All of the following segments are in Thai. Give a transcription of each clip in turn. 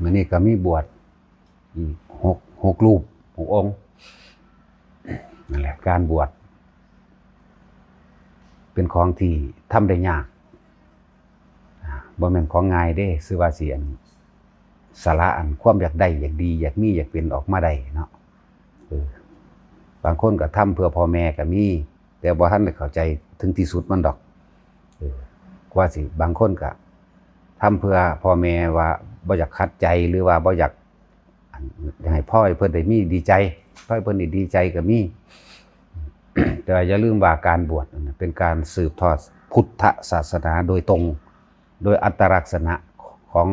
มื้อนี้ก็มีบวชอีกหกรูป6 องค์นั่นแหละการบวชเป็นของที่ทำได้ยากบ่แม่นของง่ายเด้ซื่อว่าสิอันสาระอันความอยากได้อยากดีอยากมีอยากเป็นออกมาได้เนาะบางคนก็ทำเพื่อพ่อแม่ก็มีแต่บ่ทันได้เข้าใจถึงที่สุดมันดอกกว่าสิบางคนก็ทำเพื่อพ่อแม่ว่าบ่อยากขัดใจหรือว่าบ่อยากให้พ่อให้เพิ่นได้มีดีใจพ่อให้เพิ่นได้ดีใจก็มี แต่อย่าลืมว่าการบวชเป็นการสืบทอดพุทธศาสนาโดยตรงโดยอัตลักษณะของ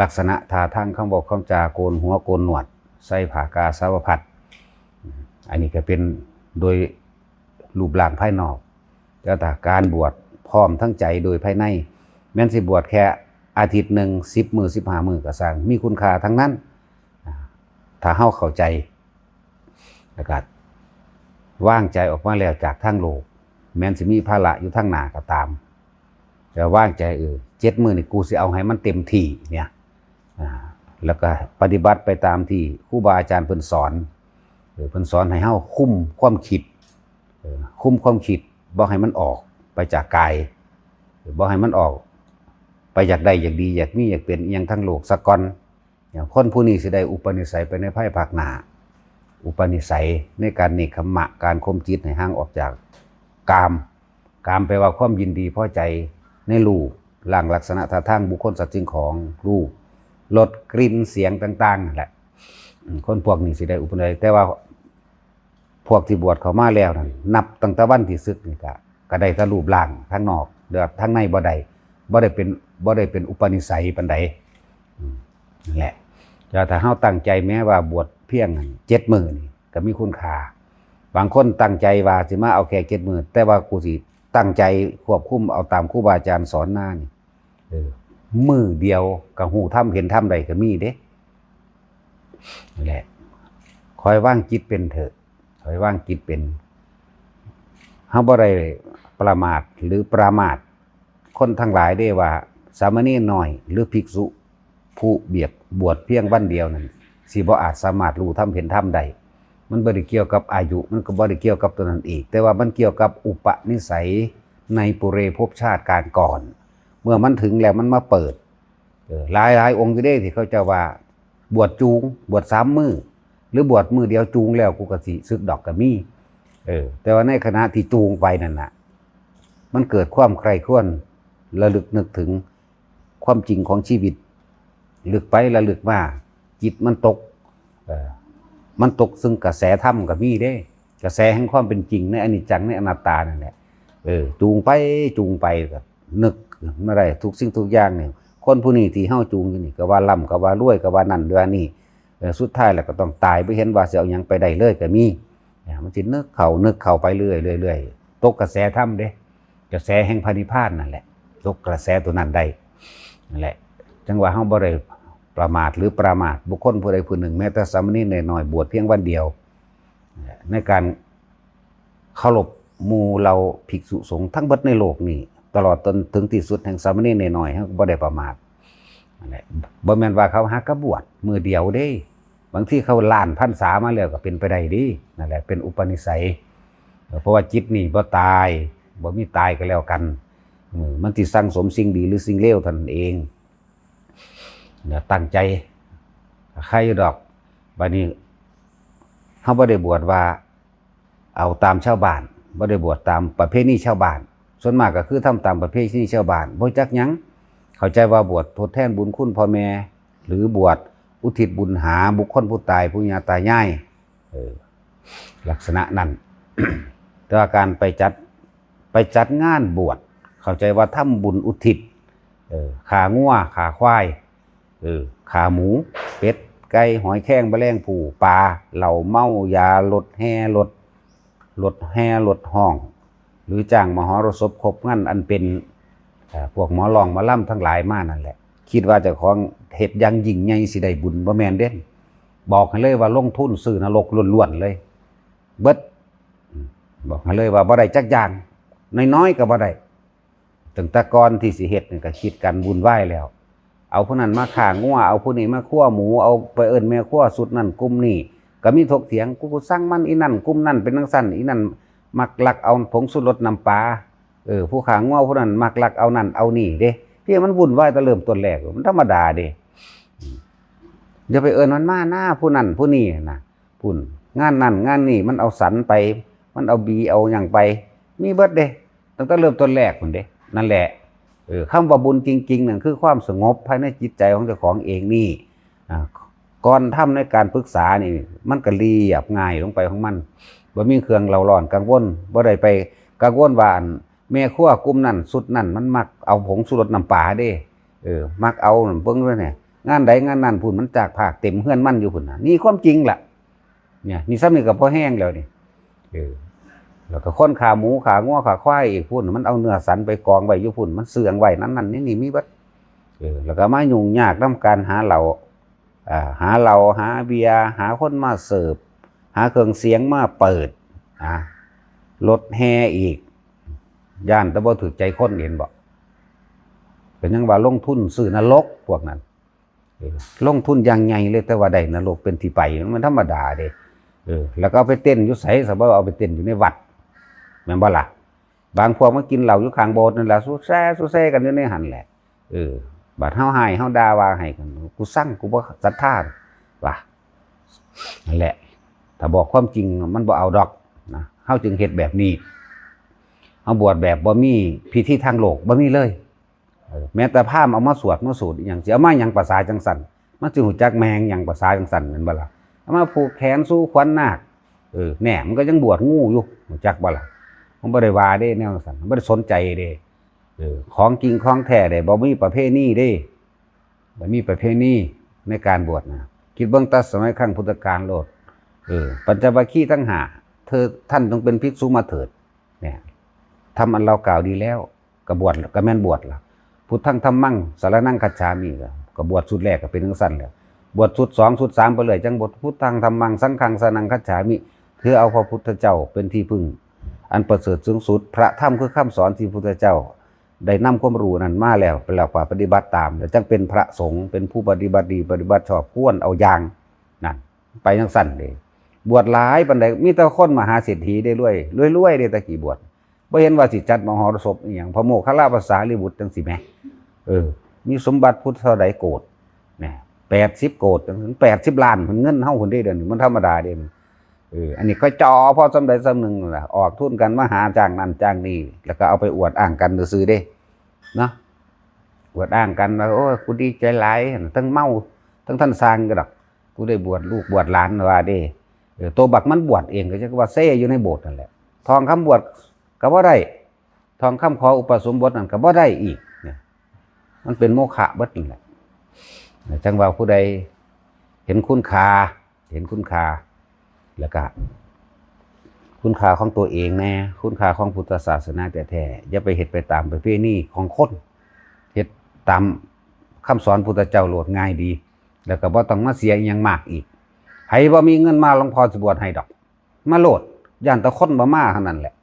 ลักษณะท่าทางคำบอกคำจาโกนหัวโกนหนวดใส่ผ้ากาสาวพัดอันนี้ก็เป็นโดยรูปร่างภายนอกแต่การบวชพร้อมทั้งใจโดยภายในแม้นสิบวชแค่อาทิตย์หนึ่ง10 มื้อ15 มื้อก็สร้างมีคุณค่าทั้งนั้นถ้าเฮาเข้าใจแล้วก็ว่างใจออกมาแล้วจากทางโลกแม้นสิมีภาระอยู่ทางหน้าก็ตามแต่ว่างใจ7 มื้อนี่กูสิเอาให้มันเต็มที่เนี่ยแล้วก็ปฏิบัติไปตามที่ครูบาอาจารย์เพิ่นสอนเพิ่นสอนให้เฮาคุมความคิดบ่ให้มันออกไปจากกายบ่ให้มันออกไปอยากได้อยากดีอยากมีอยากเป็นอิหยังทั้งโลกซะก่อนอย่างคนผู้นี้สิได้อุปนิสัยไปในภายภาคหน้าอุปนิสัยในการเนกขัมมะการข่มจิตให้ห่างออกจากกามแปลว่าความยินดีพอใจในรูปร่างลักษณะท่าทางบุคคลสัตว์สิ่งของรูปรสกลิ่นเสียงต่างๆนั่นแหละคนพวกนี้สิได้อุปนิสัยแต่ว่าพวกที่บวชเข้ามาแล้วนั่นนับตั้งแต่วันที่ศึกนี่ก็ได้แต่รูปร่างข้างนอกเดือดข้างในบ่ได้เป็นอุปนิสัยปานใดนั่นแหละถ้าเฮาตั้งใจแม้ว่าบวชเพียง7 มื้อนี่ก็มีคุณค่าบางคนตั้งใจว่าสิมาเอาแค่7 มื้อแต่ว่ากูสิตั้งใจควบคุมเอาตามครูบาอาจารย์สอนมานี่มื้อเดียวก็ฮู้ธรรมเห็นธรรมได้ก็มีเด้นั่นแหละคอยวางจิตเป็นเถอะคอยว่างจิตเป็นเฮาบ่ได้ประมาทหรือประมาทคนทั้งหลายได้ว่าสามเณรน้อยหรือภิกษุผู้บวชเพียงวันเดียวนั้นสิบ่อาจสามารถรู้ธรรมเห็นธรรมได้มันบ่ได้เกี่ยวกับอายุมันก็บ่ได้เกี่ยวกับตัวนั้นอีกแต่ว่ามันเกี่ยวกับอุปนิสัยในปุเรภพชาติการก่อนเมื่อมันถึงแล้วมันมาเปิดหลายองค์อยู่เด้ที่เขาจะว่าบวชจูงบวช3 มื้อหรือบวชมื้อเดียวจูงแล้วกูก็สิสึกดอกก็มีแต่ว่าในขณะที่จูงไปนั่นน่ะมันเกิดความใคร่ครวญระลึกนึกถึงความจริงของชีวิตลึกไประลึกมาจิตมันตกซึ่งกระแสธรรมก็มีเด้กระแสแห่งความเป็นจริงในอนิจจังในอนัตตานั่นแหละจูงไปก็นึกมาได้ทุกสิ่งทุกอย่างเนี่ยคนผู้นี้ที่เฮาจูงอยู่นี่ก็ว่าร่ำก็ว่ารวยก็ว่านั่นด้วยนี่สุดท้ายแล้วก็ต้องตายไปเห็นว่าสิเอาหยังไปได้เลยก็มีมันสินึกเข้าไปเรื่อยตกกระแสธรรมเด้กระแสแห่งพระนิพพานนั่นแหละตกกระแสตัวนั้นได้นั่นแหละจังว่าเฮาบ่ได้ประมาทหรือประมาทบุคคลผู้ใดผู้หนึ่งแม้แต่สามเณรน้อยๆบวชเพียงวันเดียวในการเคารพหมู่เราภิกษุสงฆ์ทั้งเบิดในโลกนี้ตลอดจนถึงที่สุดแห่งสามเณรน้อยๆเฮาบ่ได้ประมาทนั่นแหละบ่แม่นว่าเขาหากบวชมื้อเดียวเด้บางทีเขาล้านพรรษามาแล้วก็เป็นไปได้ดีนั่นแหละเป็นอุปนิสัยเพราะว่าจิตนี่บ่ตายบ่มีตายก็แล้วกันมันสิสั่งสมสิ่งดีหรือสิ่งเลวเท่านั้นเองตั้งใจใครดอกบัดนี้เฮาบ่ได้บวชว่าเอาตามชาวบ้านบ่ได้บวชตามประเพณีชาวบ้านส่วนมากก็คือทำตามประเพณีชาวบ้านบ่จักหยังเข้าใจว่าบวชทดแทนบุญคุณพ่อแม่หรือบวชอุทิศบุญหาบุคคลผู้ตายผู้ญาตายายลักษณะนั้น แต่ว่าการไปจัดงานบวชเข้าใจว่าทำบุญอุทิศขางัวขาควายขาหมูเป็ดไก่หอยแครงแมลงภู่ปลาเหล้าเมายารถแห่รถห้องหรือจ้างมหรสพครบงานอันเป็นพวกหมอร้องหมอล่ำทั้งหลายมานั่นแหละคิดว่าเจ้าของเฮ็ดอย่างยิ่งใหญ่สิได้บุญบ่แม่นเด้บอกให้เลยว่าลงทุนซื้อนรกล้วนๆเลยเบิดบอกให้เลยว่าบ่ได้จักอย่างน้อยๆก็บ่ได้ตั้งแต่ก่อนที่สิเฮ็ดนี่ก็คิดกันบุญไหว้แล้ว เอาผู้นั้นมาข่างัวเอาผู้นี้มาคั่วหมูเอาไปเอิ้นแม่คั่วสุดนั่นกลุ่มนี้ก็มีถกเถียงกูสั่งมันอีนั่นกลุ่มนั่นเป็นจังซั่นอีนั่นมักลักเอาผงชูรสน้ำปลาผู้ข่างัวผู้นั้นมักลักเอานั่นเอานี่เด้ที่มันวุ่นวายแต่เริ่มต้นแรกมันธรรมดาเด้อย่าไปเอิ้นมันมาหน้าผู้นั้นผู้นี้นะพุ่นงานนั่นงานนี่มันเอาสันไปมันเอาบีเอาหยังไปมีเบิดเด้ตั้งแต่เริ่มต้นแรกพุ่นเด้นั่นแหละคำว่าบุญจริงๆนั่นคือความสงบภายในจิตใจของเจ้าของเองนี่ก่อนทำในการปรึกษานี่มันก็เรียบง่ายลงไปของมันบ่มีเครื่องเล่าร้อนกังวลบ่ได้ไปกังวลว่าแม่ครัวกลุ่มนั้นสุดนั้นมันมักเอาผงชูรสน้ำปลาเด้มักเอาเบิ่งด้วยเนี่ยงานใดงานนั้นพุ่นมันจากภาคเต็มเฮือนมันอยู่พุ่นน่ะนี่ความจริงล่ะเนี่ยนี่ซ้ำนี่ก็พอแห้งแล้วนี่แล้วก็ค้นขาหมูขางัวขาควายอีกพุ่นมันเอาเนื้อสันไปกองไว้อยู่พุ่นมันเสื่องไว้นั่นนี่มีเบิดแล้วก็มายุ่งยากนำการหาเหล้าหาเบียร์หาคนมาเสิร์ฟหาเครื่องเสียงมาเปิดรถแห่อีกย่านแต่บ่ถูกใจคนเห็นบ่เป็นยังว่าลงทุนซื้อนรกพวกนั้นลงทุนอย่างใหญ่เลยแต่ว่าได้นรกเป็นที่ไปมันธรรมดาเด้แล้วก็เอาไปเต้นอยู่ไสซะบ่เอาไปเต้นอยู่ในวัดแม่นบ่ล่ะบางพวกมากินเหล้าอยู่ข้างโบสถ์นั่นล่ะสู้แซ่กันอยู่ในหันแหละบัดเฮาให้เฮาด่าว่าให้กันกูสั่งกูบ่ศรัทธาว่านั่นแหละถ้าบอกความจริงมันบ่เอาดอกนะเฮาจึงเฮ็ดแบบนี้เฮาบวชแบบบ่มีพิธีทางโลกบ่มีเลยแม้แต่พราหมณ์เอามาสวดมาสูตรหยังสิเอามาหยังภาษาจังซั่นมันสิฮู้จักแมงหยังภาษาจังซั่นแม่นบ่ล่ะเอามาผูกแขนสู้ขวัญนาคแหน่มันก็ยังบวชงูอยู่รู้จักบ่ล่ะมันบ่ได้ว่าเด้แนวจังซั่นบ่ได้สนใจเด้ของจริงของแท้เด้บ่มีประเพณีเด้บ่มีประเพณีในการบวชนะคิดเบิ่งแต่สมัยครั้งพุทธกาลโลดปัญจวัคคีย์ทั้ง5ท่านต้องเป็นภิกษุมาเถิดเนี่ยทำอันเรากล่าวดีแล้วก็บวชก็แม่นบวชล่ะพุทธังธัมมังสรณังคัจฉามิก็บวชสุดแรกก็เป็นจังซั่นแล้วบวชสุด2สุด3ไปเลยจังบวชพุทธังธัมมังสังฆังสรณังคัจฉามิถือเอาพระพุทธเจ้าเป็นที่พึ่งอันประเสริฐสูงสุดพระธรรมคือคำสอนที่พระพุทธเจ้าได้นำความรู้นั้นมาแล้วไปแล้วปฏิบัติตามแล้วจังเป็นพระสงฆ์เป็นผู้ปฏิบัติดีปฏิบัติชอบควรเอาอย่างนั่นไปจังซั่นเด้บวชหลายปานใดมีแต่คนมหาเศรษฐีได้รวยเด้ตะกี้บวชบ่เห็นว่าสิจัดมหรสพอีหยังพระโมคคัลลาภาษาลิบุตรจังสิแหมมีสมบัติพุทธเท่าใดโกฏเนี่ย80โกฏถึง80ล้านเงินเฮาคนได้เดี๋ยวนี้มันธรรมดาเด้อันนี้ก็จอพอสำใดสำหนึ่งล่ะออกทุนกันมาหาจ้างนั่นจ้างนี่แล้วก็เอาไปอวดอ้างกันซื่อๆเด้เนาะอวดอ้างกันว่าโอ้ยกูดีใจหลายทั้งเมาทั้งท่านสร้างก็ดอกกูได้บวชลูกบวชหลานว่าเด้ตัวบักมันบวชเองก็จะว่าเซ่อยู่ในโบสถ์นั่นแหละทองคำบวชก็บ่ได้ทองคำขออุปสมบทนั่นก็บ่ได้อีกเนี่ยมันเป็นโมฆะเบิดนั่นแหละจังว่าผู้ใดเห็นคุณค่าแล้วก็คุณค่าของตัวเองแน่คุณค่าของพุทธศาสนาแท้ๆอย่าไปเฮ็ดไปตามประเพณีของคนเฮ็ดตามคำสอนพุทธเจ้าโลดง่ายดีแล้วก็บ่ต้องมาเสียอีหยังมากอีกไผบ่มีเงินมาหลวงพ่อสิบวชให้ดอกมาโลดย่านแต่คนบ่มาเท่านั้นแหละ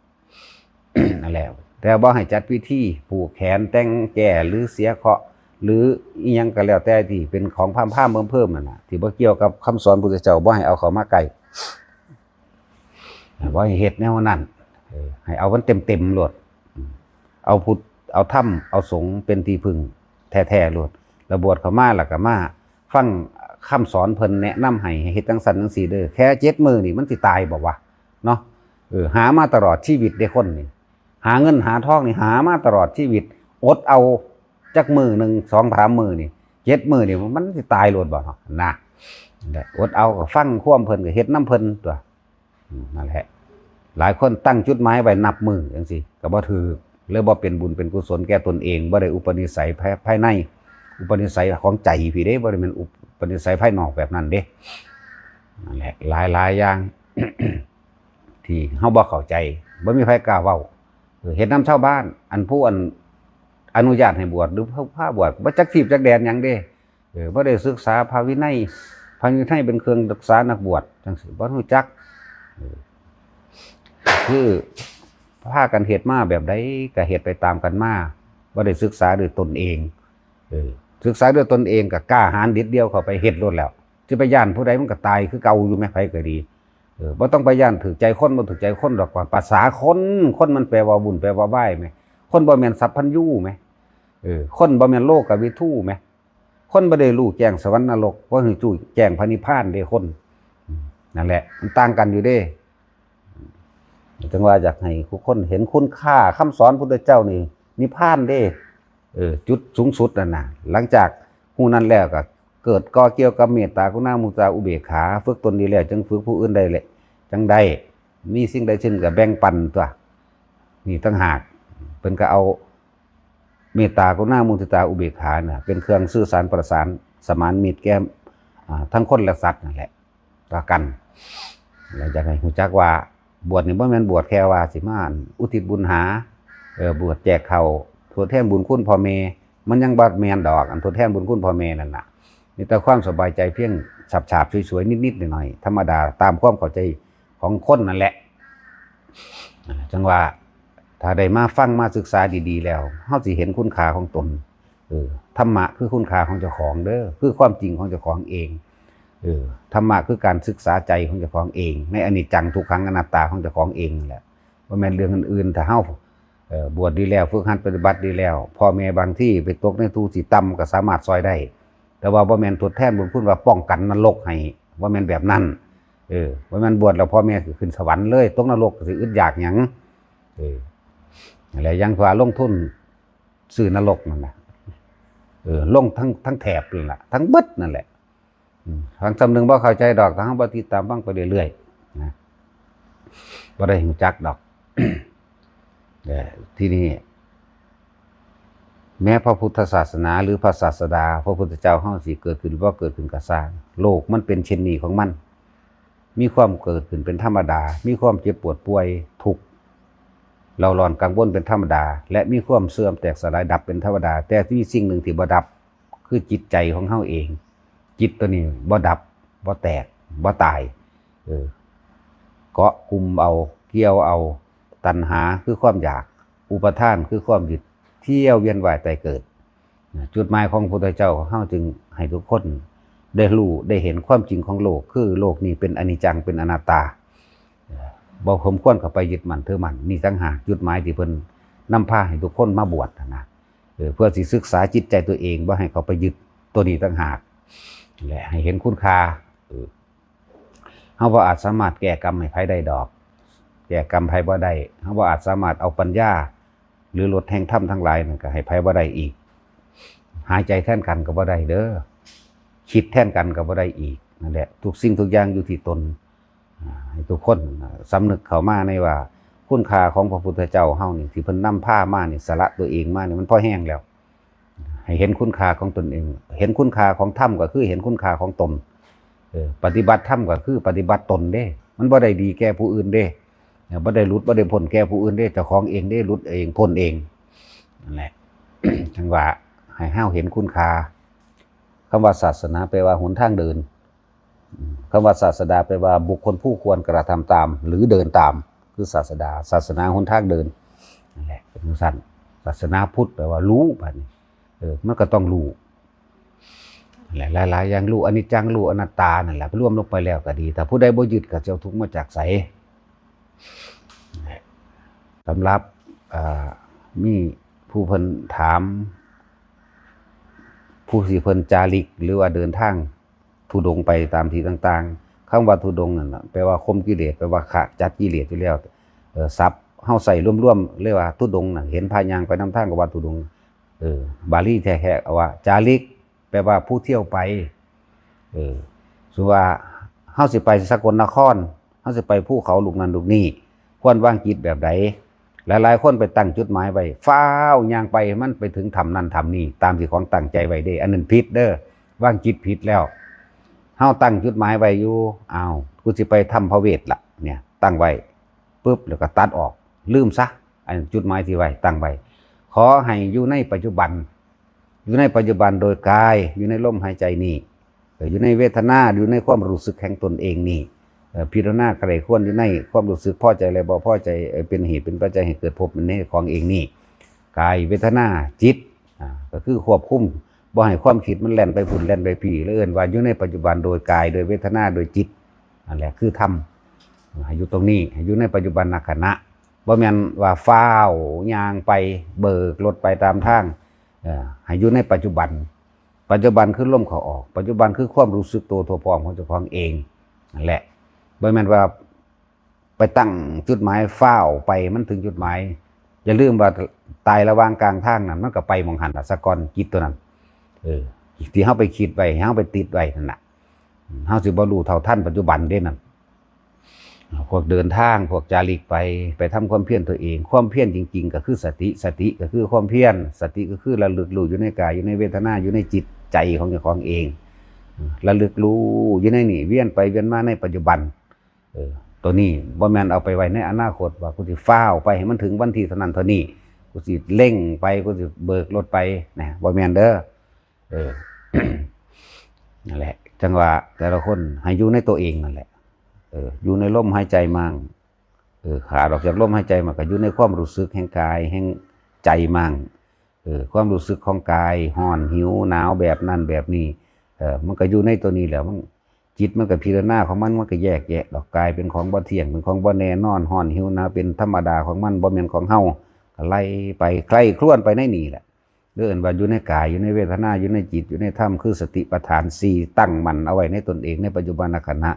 นั่นแหละแต่บ่ให้จัดพิธีผูกแขนแต่งแก่หรือเสียเคราะห์หรืออีหยังก็แล้วแต่ที่เป็นของพราหมณ์เพิ่มนั่นน่ะที่บ่เกี่ยวกับคำสอนพุทธเจ้าบ่ให้เอาเข้ามาใกล้บ่ให้เฮ็ดแนวนั้นให้เอามันเต็มโลดเอาพุทธเอาธรรมเอาสงฆ์เป็นที่พึ่งแท้ๆโลดแล้วบวชเข้ามาแล้วก็มาฟังคำสอนเพิ่นแนะนำให้เฮ็ดจังซั่นจังซี่เด้อแค่7มื้อนี่มันสิตายบ่วะเนาะหามาตลอดชีวิตเด้คนนี่หาเงินหาทองนี่หามาตลอดชีวิตอดเอาจักมื้อนึง2-3มื้อนี่7มื้อนี่มันสิตายโลดบ่เนาะนะอดเอาก็ฟังความเพิ่นก็เฮ็ดนำเพิ่นตัวนั่นแหละหลายคนตั้งจุดหมายไว้นับมื้อจังซี่ก็บ่ถูกหรือบ่เป็นบุญเป็นกุศลแก่ตนเองบ่ได้อุปนิสัยภายในอุปนิสัยของใจพี่เด้บ่ได้เป็นอุปนิสัยภายนอกแบบนั้นเด้นั่นแหละหลายอย่าง ที่เฮาบ่เข้าใจบ่มีใครกล้าเว้าเฮ็ดนำชาวบ้านอันผู้อนุญาตให้บวชหรือพาบวชบ่จักทีบจักแดนหยังเด้บ่ได้ศึกษาพระวินัยเป็นเครื่องรักษานักบวชจังซี่บ่รู้จักคือพากันเฮ็ดมาแบบใดก็เฮ็ดไปตามกันมาบ่ได้ศึกษาด้วยตนเอง ศึกษาด้วยตนเองก็กล้าหาญเด็ดเดียวเข้าไปเฮ็ดโลดแล้วสิไปย่านผู้ใดมันก็ตายคือเก่าอยู่แม่ไผก็ดีบ่ต้องไปย่านถือใจคนบ่ถือใจคนดอกว่าภาษาคนมันแปลว่าบุญแปลว่าบ้ายแม่คนบ่แม่นสัพพัญญูแม่คนบ่แม่นโลกวิทูแม่คนบ่ได้รู้แจ้งสวรรค์นรกบ่รู้จู่แจ้งพระนิพพานเด้คนนั่นแหละมันต่างกันอยู่เด้จังว่าอยากให้ทุกคนเห็นคุณค่าคำสอนพุทธเจ้านี่นิพพานเด้จุดสูงสุดนั่นน่ะหลังจากฮู้นั้นแล้วก็เกิดก่อเกี่ยวกับเมตตากรุณามุทิตาอุเบกขาฝึกตนดีแล้วจึงฝึกผู้อื่นได้แหละจังได้มีสิ่งใดซึ่งก็แบ่งปันตัวนี่ต่างหากเพิ่นก็เอาเมตตากรุณามุทิตาอุเบกขาน่ะเป็นเครื่องสื่อสารประสานสมานมิตรแก่ทั้งคนและสัตว์นั่นแหละต่อกันแล้วจะให้รู้จักว่าบวชนี่บ่แม่นบวชแค่ว่าสิมาอุทิศบุญหาบวชแจกข้าวทดแทนบุญคุณพ่อแม่มันยังบ่แม่นดอกอันทดแทนบุญคุณพ่อแม่นั่นน่ะมีแต่ความสบายใจเพียงฉาบๆสวยๆนิดๆหน่อยๆธรรมดาตามความเข้าใจของคนนั่นแหละจังว่าถ้าได้มาฟังมาศึกษาดีๆแล้วเฮาสิเห็นคุณค่าของตนธรรมะคือคุณค่าของเจ้าของเด้อคือความจริงของเจ้าของเองธรรมะคือการศึกษาใจของเจ้าของเองในอนิจจังทุกขังอนัตตาของเจ้าของเองนั่นแหละบ่แม่นเรื่องอื่นๆถ้าเฮาบวชดีแล้วฝึกหัดปฏิบัติดีแล้วพ่อแม่บางที่ไปตกในทุกข์ที่ต่ำก็สามารถซอยได้แต่ว่าบ่แม่นทดแทนบุญคุณว่าป้องกันนรกให้บ่แม่นแบบนั้นบ่แม่นบวชแล้วพ่อแม่สิขึ้นสวรรค์เลยตกนรกสิอึดอยากหยังอะไรยังว่าลงทุนซื้อนรกนั่นน่ะลงทั้งแถบนั่นล่ะทั้งเบิดนั่นแหละทางสำนึงบ่เข้าใจดอกทางบ่ติดตามฟังไปเรื่อยๆนะบ่ได้รู้จักดอก ที่นี่แม้พระพุทธศาสนาหรือพระศาสดาพระพุทธเจ้าเฮาสิเกิดขึ้นบ่เกิดขึ้นก็สร้างโลกมันเป็นเช่นนี้ของมันมีความเกิดขึ้นเป็นธรรมดามีความเจ็บปวดป่วยทุกข์เราร้อนกังวลเป็นธรรมดาและมีความเสื่อมแตกสลายดับเป็นธรรมดาแต่ที่สิ่งหนึ่งที่บ่ดับคือจิตใจของเฮาเองจิตตัวนี้บ่ดับบ่แตกบ่ตายเกาะกุมเอาเกี่ยวเอาตัณหาคือความอยากอุปทานคือความยึดเที่ยวเวียนว่ายตายเกิดจุดหมายของพระพุทธเจ้าเฮาจึงให้ทุกคนได้รู้ได้เห็นความจริงของโลกคือโลกนี้เป็นอนิจจังเป็นอนัตตาบ่สมควรเข้าไปยึดมั่นถือมั่นนี่ต่างหากจุดหมายที่เพิ่นนำพาให้ทุกคนมาบวชนะเพื่อสิศึกษาจิตใจตัวเองบ่ให้เขาไปยึดตัวนี้ต่างหากและให้เห็นคุณค่าเฮาบ่อาจสามารถแก้กรรมให้ไผได้ดอกแก้กรรมไผบ่ได้เฮาบ่อาจสามารถเอาปัญญาหรือลดแห่งธรรมทั้งหลายนั่นก็ให้ไผบ่ได้อีกหายใจแทนกันก็บ่ได้เด้อคิดแทนกันก็บ่ได้อีกนั่นแหละทุกสิ่งทุกอย่างอยู่ที่ตนให้ทุกคนสำนึกเข้ามาในว่าคุณค่าของพระพุทธเจ้าเฮานี่ที่เพิ่นนำพามานี่สละตัวเองมานี่มันพอแห้งแล้วให้เห็นคุณค่าของตนเองเห็นคุณค่าของธรรมก็คือเห็นคุณค่าของตนปฏิบัติธรรมก็คือปฏิบัติตนเด้มันบ่ได้ดีแก่ผู้อื่นเด้บ่ได้หลุดบ่ได้พ้นแก่ผู้อื่นเด้เจ้าของเองเด้หลุดเองพ้นเองนั่นแหละ จังว่าให้เฮาเห็นคุณค่าคำว่าศาสนาแปลว่าหนทางเดินคำว่าศาสดาแปลว่าบุคคลผู้ควรกระทำตามหรือเดินตามคือศาสดาศาสนาหนทางเดินนั่นแหละเป็นสั้นศาสนาพุทธแปลว่ารู้บัดนี้มันก็ต้องรู้หลายๆอย่างรู้อนิจจังรู้อนัตตานั่นแหละรวมลงไปแล้วก็ดีแต่ผู้ใดบ่ยึดก็จะเอาทุกข์มาจากไสสำหรับมีผู้เพิ่นถามผู้สิเพิ่นจาริกหรือว่าเดินทางธุดงค์ไปตามที่ต่างๆคำว่าธุดงค์นั่นน่ะแปลว่าข่มกิเลสแปลว่าขจัดกิเลสอยู่แล้วศัพท์เฮาใส่ร่วมๆเรียกว่าธุดงค์น่ะเห็นพายางไปนำทางก็ว่าธุดงค์บาลีแท้ๆเอาว่าจาริกแปลว่าผู้เที่ยวไปสมมุติว่าเฮาสิไปสกลนครเฮาสิไปภูเขาลูกนั้นลูกนี้ควรวางจิตแบบใดหลายๆคนไปตั้งจุดหมายไว้ฟ้าวย่างไปมันไปถึงทำนั่นทำนี่ตามที่ของตั้งใจไว้เด้อันนั้นผิดเด้อวางจิตผิดแล้วเฮาตั้งจุดหมายไว้อยู่อ้าวกูสิไปทำพระเวทล่ะเนี่ยตั้งไว้ปุ๊บแล้วก็ตัดออกลืมซะอันจุดหมายที่ไว้ตั้งไว้ขอให้อยู่ในปัจจุบันอยู่ในปัจจุบันโดยกายอยู่ในลมหายใจนี่อยู่ในเวทนาอยู่ในความรู้สึกแห่งตนเองนี่พิจารณาใครควรอยู่ในความรู้สึกพอใจอะไรบ่พอใจเป็นเหตุเป็นปัจจัยให้เกิดภพในของเองนี่กายเวทนาจิตก็คือควบคุม บ่ให้ความคิดมันแล่นไปพุ่นแล่นไปพี่แล้วเอิ้นว่าอยู่ในปัจจุบันโดยกายโดยเวทนาโดยจิตนั่นแหละคือธรรมให้อยู่ตรงนี้ให้อยู่ในปัจจุบันขณะบ่แม่นว่าฟ้าวย่างไปเบิกรถไปตามทางให้อยู่ในปัจจุบันปัจจุบันคือลมเข้าออกปัจจุบันคือความรู้สึกตัวทั่วพร้อมของเจ้าของเองนั่นแหละบ่แม่นว่าไปตั้งจุดหมายฟ้าวไปมันถึงจุดหมายอย่าลืมว่าตายระหว่างกลางทางนั้นมันก็ไปมองหันสะก่อนจิตตัวนั้นที่เฮาไปคิดไว้เฮาไปติดไว้นั่นน่ะเฮาสิบ่รู้เท่าทันปัจจุบันเด้นั่นพวกเดินทางพวกจาริกไปทำความเพียรตัวเองความเพียรจริงๆก็คือสติก็คือความเพียรสติก็คือระลึกรู้อยู่ในกายอยู่ในเวทนาอยู่ในจิตใจของเจ้าของเองระลึกรู้อยู่ในนี่เวียนไปเวียนมาในปัจจุบันตัวนี้บ่แม่นเอาไปไว้ในอนาคตว่ากูสิฟ้าวไปให้มันถึงวันที่เท่านั้นเท่านี้กูสิเร่งไปกูสิเบิกรถไปนะบ่แม่นเด้อนั่นแหละจังว่าแต่ละคนให้อยู่ในตัวเองนั่นแหละอยู่ในลมหายใจมั่งขาดออกจากลมหายใจมาก็อยู่ในความรู้สึกแห่งกายแห่งใจมั่งความรู้สึกของกายร้อนหิวหนาวแบบนั้นแบบนี้มันก็อยู่ในตัวนี้แหละมันจิตมันก็พิจารณาของมันก็แยกแยะดอกกายเป็นของบ่เที่ยงเป็นของบ่แน่นอนร้อนหิวหนาวเป็นธรรมดาของมันบ่แม่นของเฮาก็ไล่ไปใคร่ครวญไปในนี่แหละเรื่องว่าอยู่ในกายอยู่ในเวทนาอยู่ในจิตอยู่ในธรรมคือสติปัฏฐาน4ตั้งมั่นเอาไว้ในตนเองในปัจจุบันขณะ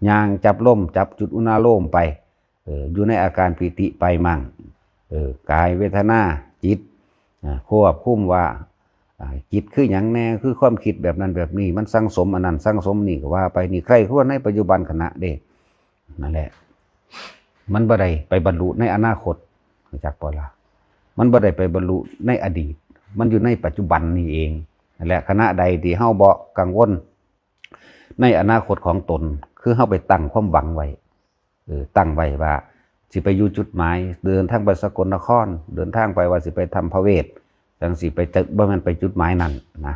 ย่างจับลมจับจุดอุณาโลมไปอยู่ในอาการปิติไปมั่งกายเวทนาจิตควบคุมว่าจิตคืออย่างแน่คือความคิดแบบนั้นแบบนี้มันสังสมอันนั้นสังสมนี่ก็ว่าไปนี่ใครครวญในปัจจุบันขณะเด้นั่นแหละมันบ่ได้ไปบรรลุในอนาคตจากปอละมันบ่ได้ไปบรรลุในอดีตมันอยู่ในปัจจุบันนี่เองนั่นแหละขณะใดที่เฮาบ่กังวลในอนาคตของตนคือเฮาไปตั้งความหวังไว้ตั้งไว้ว่าสิไปอยู่จุดหมายเดินทางไปสกลนครเดินทางไปว่าสิไปทำพระเวทจังสิไปตึกบ่แม่นไปจุดหมายนั้นนะ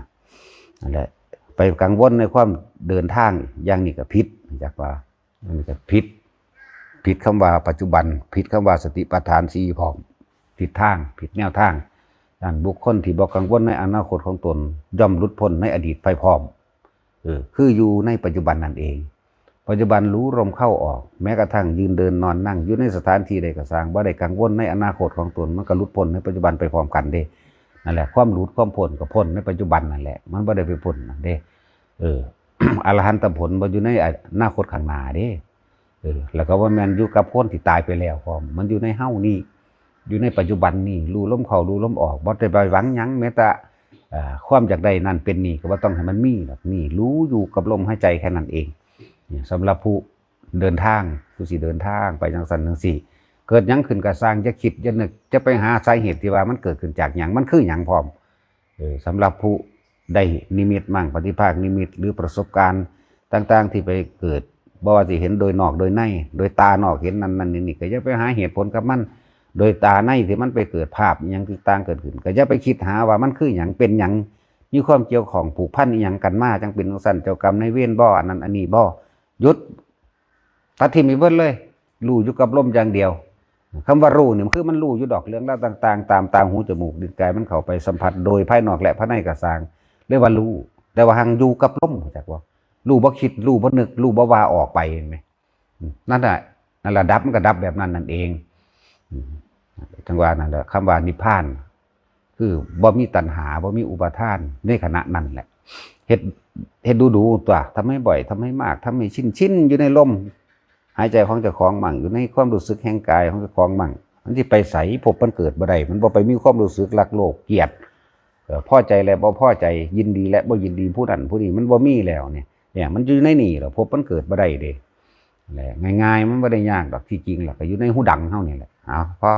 นั่นแหละไปกังวลในความเดินทางอย่างนี้ก็ผิดจากว่ามันก็ผิดคำว่าปัจจุบันผิดคำว่าสติปัฏฐาน4พร้อมผิดทางผิดแนวทางด้านบุคคลที่บ่กังวลในอนาคตของตนย่อมหลุดพ้นในอดีตไปพร้อมคืออยู่ในปัจจุบันนั่นเองปัจจุบันรู้ลมเข้าออกแม้กระทั่งยืนเดินนอนนั่งอยู่ในสถานที่ใดก็สร้างบ่ได้กังวลในอนาคตของตนมันก็หลุดพ้นในปัจจุบันไปพร้อมกันเด้นั่นแหละความหลุดความพ้นก็พ้นในปัจจุบันนั่นแหละมันบ่ได้ไปพ้นเด้อรหันตผลบ่อยู่ในอนาคตข้างหน้าเด้แล้วก็ว่าแม่นอยู่กับคนที่ตายไปแล้วพร้อมมันอยู่ในเฮานี่อยู่ในปัจจุบันนี่รู้ลมเข้ารู้ลมออกบ่ได้ไปหวังหยังแม้แต่ความอยากได้นั่นเป็นนี่ก็บ่ต้องให้มันมีหรอกนี่รู้อยู่กับลมหายใจแค่นั้นเองสำหรับผู้เดินทางผู้สิเดินทางไปจังซั่นจังซี่เกิดหยังขึ้นก็สร้างจะคิดจะนึกจะไปหาสาเหตุที่ว่ามันเกิดขึ้นจากหยังมันคือหยังพร้อมสำหรับผู้ได้นิมิตมั่งปฏิภาคนิมิตหรือประสบการณ์ต่างๆที่ไปเกิดบ่ว่าสิเห็นโดยนอกโดยในโดยตานอกเห็นนั่นนี่ก็อย่าไปหาเหตุผลกับมันโดยตาในที่มันไปเกิดภาพหยังต่างเกิดขึ้นก็อย่าไปคิดหาว่ามันคือหยังเป็นหยังมีความเกี่ยวข้องผูกพันอีหยังกันมาจังเป็นจังซั่นเจ้ากรรมนายเวรบ่อันนั้นอันนี้บ่หยุดตัดทิ่มอีเบิดเลยรู้อยู่กับลมอย่างเดียวคำว่ารู้นี่คือมันรู้อยู่ดอกเรื่องราวต่างๆตามตาหูจมูกลิ้นกายมันเข้าไปสัมผัสโดยภายนอกและภายในก็สร้างเรียกว่ารู้แต่ว่าหังอยู่กับลมจักว่ารู้บ่คิดรู้บ่นึกรู้บ่ว่าออกไปเห็นมั้ยนั่นแหละดับมันก็ดับแบบนั้นนั่นเองจังว่านั่นแหละคำว่านิพพานคือบ่มีตัณหาบ่มีอุปาทานในขณะนั้นแหละเฮ็ดดูตัวทำให้บ่อยทำให้มากทำให้ชินอยู่ในลมหายใจของเจ้าของมั่งอยู่ในความรู้สึกแห่งกายของเจ้าของมั่งมันสิไปไสพบมันเกิดบ่ได้มันบ่ไปมีความรู้สึกรักโลภเกลียดพอใจและบ่พอใจยินดีและบ่ยินดีผู้นั้นผู้นี้มันบ่มีแล้วเนี่ยมันอยู่ในนี่แหละพบมันเกิดบ่ได้เด้แหละง่ายๆมันบ่ได้ยากดอกที่จริงล่ะก็อยู่ในหูดังเฮานี่แหละพอ